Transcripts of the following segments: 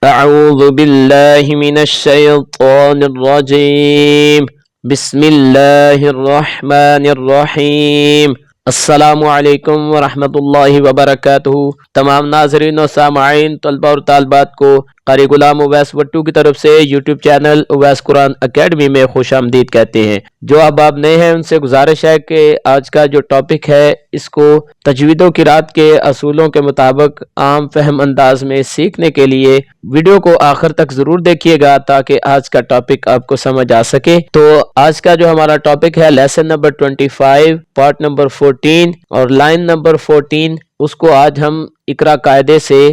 أعوذ بالله من الشيطان الرجيم بسم الله الرحمن الرحیم۔ السلام علیکم ورحمۃ اللہ وبرکاتہ۔ تمام ناظرین و سامعین، طلبہ اور طالبات کو قاری غلام اویس وٹو کی طرف سے یوٹیوب چینل اویس قرآن اکیڈمی میں خوش آمدید کہتے ہیں۔ جو اب نئے ہیں ان سے گزارش ہے کہ آج کا جو ٹاپک ہے اس کو تجوید و قرات کے اصولوں کے مطابق عام فہم انداز میں سیکھنے کے لیے ویڈیو کو آخر تک ضرور دیکھیے گا تاکہ آج کا ٹاپک آپ کو سمجھ آ سکے۔ تو آج کا جو ہمارا ٹاپک ہے لیسن نمبر 25 پارٹ نمبر 14 اور لائن نمبر 14، اس کو آج ہم اقرا قاعدے سے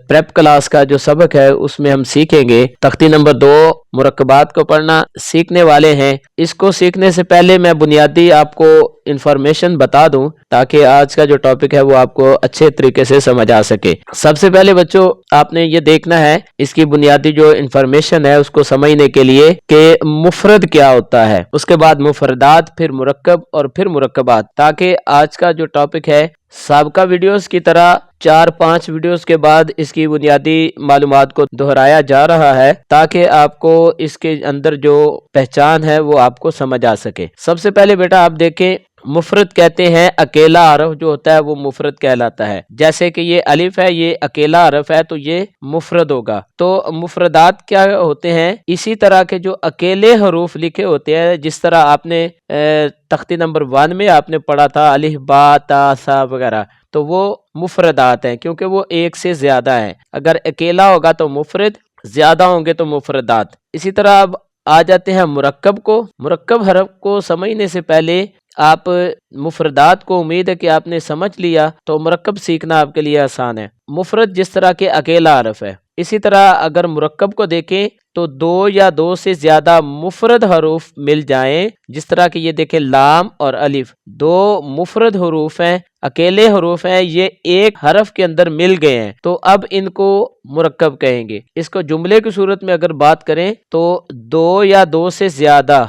پریپ کلاس کا جو سبق ہے اس میں ہم سیکھیں گے۔ تختی نمبر 2 مرکبات کو پڑھنا سیکھنے والے ہیں۔ اس کو سیکھنے سے پہلے میں بنیادی آپ کو انفارمیشن بتا دوں تاکہ آج کا جو ٹاپک ہے وہ آپ کو اچھے طریقے سے سمجھ آ سکے۔ سب سے پہلے بچوں آپ نے یہ دیکھنا ہے اس کی بنیادی جو انفارمیشن ہے اس کو سمجھنے کے لیے کہ مفرد کیا ہوتا ہے، اس کے بعد مفردات، پھر مرکب اور پھر مرکبات، تاکہ آج کا جو ٹاپک ہے سابقہ ویڈیوز کی طرح 4-5 ویڈیوز کے بعد اس کی بنیادی معلومات کو دہرایا جا رہا ہے تاکہ آپ کو اس کے اندر جو پہچان ہے وہ آپ کو سمجھ آ سکے۔ سب سے پہلے بیٹا آپ دیکھیں، مفرد کہتے ہیں اکیلا حرف جو ہوتا ہے وہ مفرد کہلاتا ہے۔ جیسے کہ یہ الف ہے، یہ اکیلا حرف ہے تو یہ مفرد ہوگا۔ تو مفردات کیا ہوتے ہیں؟ اسی طرح کے جو اکیلے حروف لکھے ہوتے ہیں، جس طرح آپ نے تختی نمبر 1 میں آپ نے پڑھا تھا الف با تا سا وغیرہ، تو وہ مفردات ہیں کیونکہ وہ ایک سے زیادہ ہیں۔ اگر اکیلا ہوگا تو مفرد، زیادہ ہوں گے تو مفردات۔ اسی طرح اب آ جاتے ہیں مرکب کو۔ مرکب حرف کو سمجھنے سے پہلے آپ مفردات کو امید ہے کہ آپ نے سمجھ لیا تو مرکب سیکھنا آپ کے لیے آسان ہے۔ مفرد جس طرح کے اکیلا حرف ہے، اسی طرح اگر مرکب کو دیکھیں تو 2 یا 2 سے زیادہ مفرد حروف مل جائیں، جس طرح کہ یہ دیکھیں لام اور الف 2 مفرد حروف ہیں، اکیلے حروف ہیں، یہ ایک حرف کے اندر مل گئے ہیں تو اب ان کو مرکب کہیں گے۔ اس کو جملے کی صورت میں اگر بات کریں تو 2 یا 2 سے زیادہ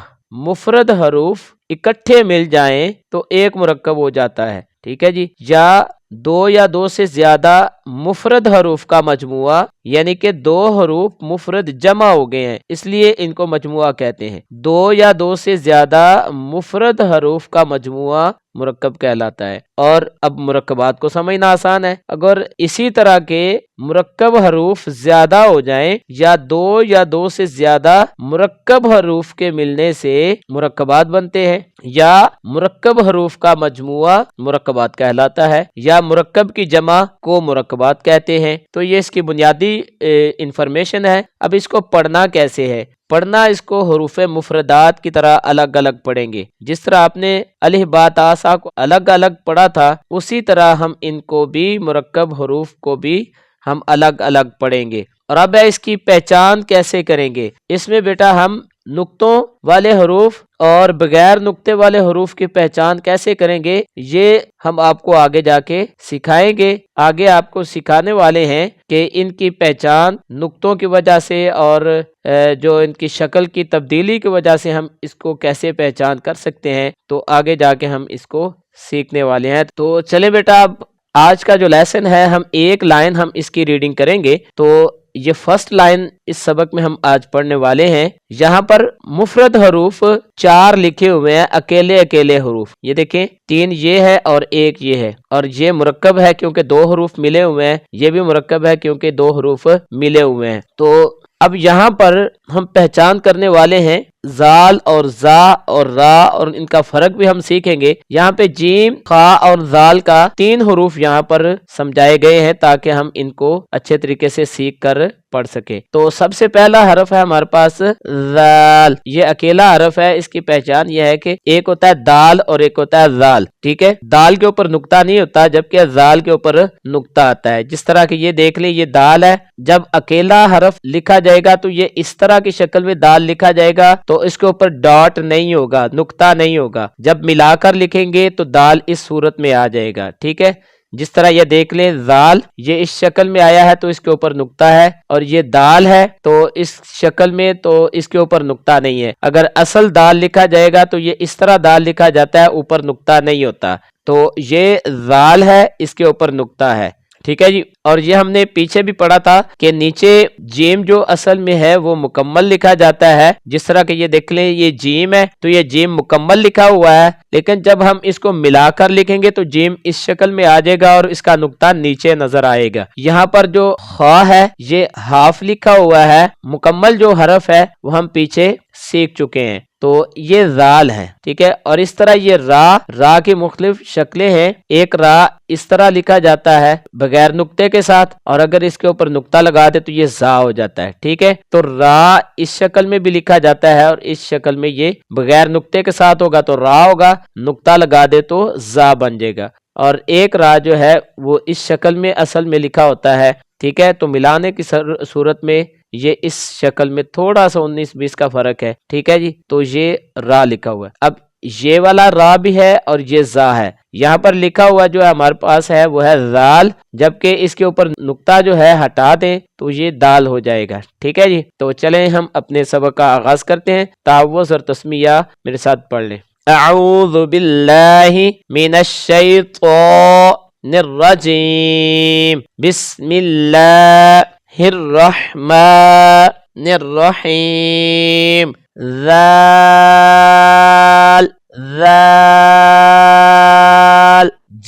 مفرد حروف اکٹھے مل جائیں تو ایک مرکب ہو جاتا ہے، ٹھیک ہے جی۔ یا 2 یا 2 سے زیادہ مفرد حروف کا مجموعہ، یعنی کہ 2 حروف مفرد جمع ہو گئے ہیں اس لیے ان کو مجموعہ کہتے ہیں۔ 2 یا 2 سے زیادہ مفرد حروف کا مجموعہ مرکب کہلاتا ہے۔ اور اب مرکبات کو سمجھنا آسان ہے۔ اگر اسی طرح کے مرکب حروف زیادہ ہو جائیں یا 2 یا 2 سے زیادہ مرکب حروف کے ملنے سے مرکبات بنتے ہیں، یا مرکب حروف کا مجموعہ مرکبات کہلاتا ہے، یا مرکب کی جمع کو مرکبات کہتے ہیں۔ تو یہ اس کی بنیادی انفارمیشن ہے۔ اب اس کو پڑھنا کیسے ہے؟ پڑھنا اس کو حروف مفردات کی طرح الگ الگ پڑھیں گے۔ جس طرح آپ نے الف با تا سا کو الگ الگ پڑھا تھا، اسی طرح ہم ان کو بھی مرکب حروف کو بھی ہم الگ الگ پڑھیں گے۔ اور اب اس کی پہچان کیسے کریں گے؟ اس میں بیٹا ہم نقطوں والے حروف اور بغیر نقطے والے حروف کی پہچان کیسے کریں گے یہ ہم آپ کو آگے جا کے سکھائیں گے۔ آگے آپ کو سکھانے والے ہیں کہ ان کی پہچان نقطوں کی وجہ سے اور جو ان کی شکل کی تبدیلی کی وجہ سے ہم اس کو کیسے پہچان کر سکتے ہیں، تو آگے جا کے ہم اس کو سیکھنے والے ہیں۔ تو چلے بیٹا اب آج کا جو لیسن ہے ہم ایک لائن ہم اس کی ریڈنگ کریں گے۔ تو یہ فرسٹ لائن اس سبق میں ہم آج پڑھنے والے ہیں۔ یہاں پر مفرد حروف 4 لکھے ہوئے ہیں، اکیلے اکیلے حروف، یہ دیکھیں 3 یہ ہے اور 1 یہ ہے، اور یہ مرکب ہے کیونکہ 2 حروف ملے ہوئے ہیں، یہ بھی مرکب ہے کیونکہ 2 حروف ملے ہوئے ہیں۔ تو اب یہاں پر ہم پہچان کرنے والے ہیں زال اور زا اور را، اور ان کا فرق بھی ہم سیکھیں گے۔ یہاں پہ جیم، خا اور زال کا 3 حروف یہاں پر سمجھائے گئے ہیں تاکہ ہم ان کو اچھے طریقے سے سیکھ کر پڑھ سکیں۔ تو سب سے پہلا حرف ہے ہمارے پاس زال، یہ اکیلا حرف ہے۔ اس کی پہچان یہ ہے کہ ایک ہوتا ہے دال اور ایک ہوتا ہے زال، ٹھیک ہے۔ دال کے اوپر نقطہ نہیں ہوتا جبکہ زال کے اوپر نقطہ آتا ہے۔ جس طرح کہ یہ دیکھ لیں، یہ دال ہے، جب اکیلا حرف لکھا جائے گا تو یہ اس طرح کی شکل میں دال لکھا جائے گا تو اس کے اوپر ڈاٹ نہیں ہوگا، نقطہ نہیں ہوگا۔ جب ملا کر لکھیں گے تو دال اس صورت میں آ جائے گا، ٹھیک ہے۔ جس طرح یہ دیکھ لیں زال، یہ اس شکل میں آیا ہے تو اس کے اوپر نقطہ ہے، اور یہ دال ہے تو اس شکل میں تو اس کے اوپر نقطہ نہیں ہے۔ اگر اصل دال لکھا جائے گا تو یہ اس طرح دال لکھا جاتا ہے، اوپر نقطہ نہیں ہوتا۔ تو یہ زال ہے، اس کے اوپر نقطہ ہے، ٹھیک ہے جی. اور یہ ہم نے پیچھے بھی پڑھا تھا کہ نیچے جیم جو اصل میں ہے وہ مکمل لکھا جاتا ہے. جس طرح کہ یہ دیکھ لیں یہ جیم ہے تو یہ جیم مکمل لکھا ہوا ہے، لیکن جب ہم اس کو ملا کر لکھیں گے تو جیم اس شکل میں آ جائے گا اور اس کا نقطہ نیچے نظر آئے گا. یہاں پر جو خا ہے یہ ہاف لکھا ہوا ہے. مکمل جو حرف ہے وہ ہم پیچھے سیکھ چکے ہیں. تو یہ زال ہے، ٹھیک ہے. اور اس طرح یہ را کی مختلف شکلیں ہیں. ایک را اس طرح لکھا جاتا ہے بغیر نقطے کے ساتھ، اور اگر اس کے اوپر نقطہ لگا دے تو یہ زا ہو جاتا ہے. ٹھیک ہے، تو را اس شکل میں بھی لکھا جاتا ہے اور اس شکل میں یہ بغیر نقطے کے ساتھ ہوگا تو را ہوگا، نقطہ لگا دے تو زا بن جائے گا. اور ایک را جو ہے وہ اس شکل میں اصل میں لکھا ہوتا ہے. ٹھیک ہے، تو ملانے کی صورت میں یہ اس شکل میں تھوڑا سا 19-20 کا فرق ہے. ٹھیک ہے جی، تو یہ را لکھا ہوا ہے. اب یہ والا را بھی ہے اور یہ زا ہے. یہاں پر لکھا ہوا جو ہے ہمارے پاس ہے وہ ہے زال، جبکہ اس کے اوپر نقطہ جو ہے ہٹا دیں تو یہ دال ہو جائے گا. ٹھیک ہے جی، تو چلیں ہم اپنے سبق کا آغاز کرتے ہیں. تعوذ اور تسمیہ میرے ساتھ پڑھ لیں. اعوذ باللہ من الشیطان الرجیم، بسم اللہ الرحمن الرحیم. ذال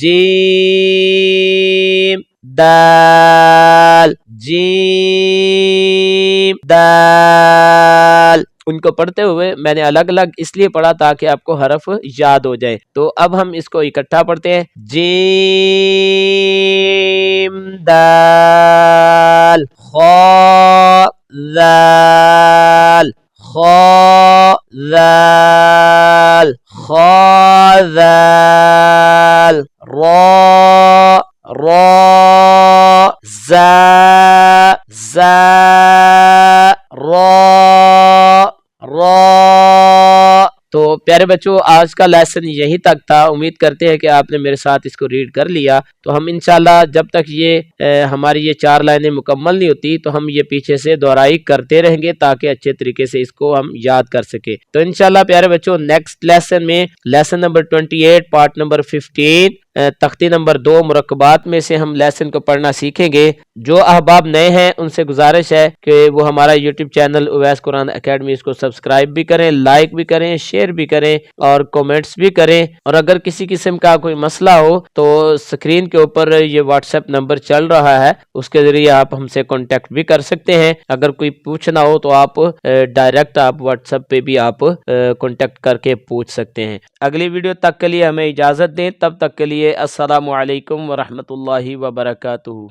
جیم دال جیم دال. ان کو پڑھتے ہوئے میں نے الگ الگ اس لیے پڑھا تاکہ آپ کو حرف یاد ہو جائے. تو اب ہم اس کو اکٹھا پڑھتے ہیں. جیم دال خا ذال خا ذال خا ذال را زا را. تو پیارے بچوں آج کا لیسن یہی تک تھا. امید کرتے ہیں کہ آپ نے میرے ساتھ اس کو ریڈ کر لیا. تو ہم انشاءاللہ جب تک یہ ہماری یہ 4 لائنیں مکمل نہیں ہوتی تو ہم یہ پیچھے سے دہرائی کرتے رہیں گے تاکہ اچھے طریقے سے اس کو ہم یاد کر سکیں. تو انشاءاللہ پیارے بچوں نیکسٹ لیسن میں لیسن نمبر 28 پارٹ نمبر 15 تختی نمبر 2 مرکبات میں سے ہم لیسن کو پڑھنا سیکھیں گے. جو احباب نئے ہیں ان سے گزارش ہے کہ وہ ہمارا یوٹیوب چینل اویس قرآن اکیڈمی اس کو سبسکرائب بھی کریں، لائک بھی کریں، شیئر بھی کریں اور کومنٹس بھی کریں. اور اگر کسی قسم کا کوئی مسئلہ ہو تو سکرین کے اوپر یہ واٹس ایپ نمبر چل رہا ہے، اس کے ذریعے آپ ہم سے کانٹیکٹ بھی کر سکتے ہیں. اگر کوئی پوچھنا ہو تو آپ ڈائریکٹ آپ واٹس ایپ پہ بھی آپ کانٹیکٹ کر کے پوچھ سکتے ہیں. اگلی ویڈیو تک کے لیے ہمیں اجازت دیں. تب تک کے لیے السلام علیکم ورحمۃ اللہ وبرکاتہ.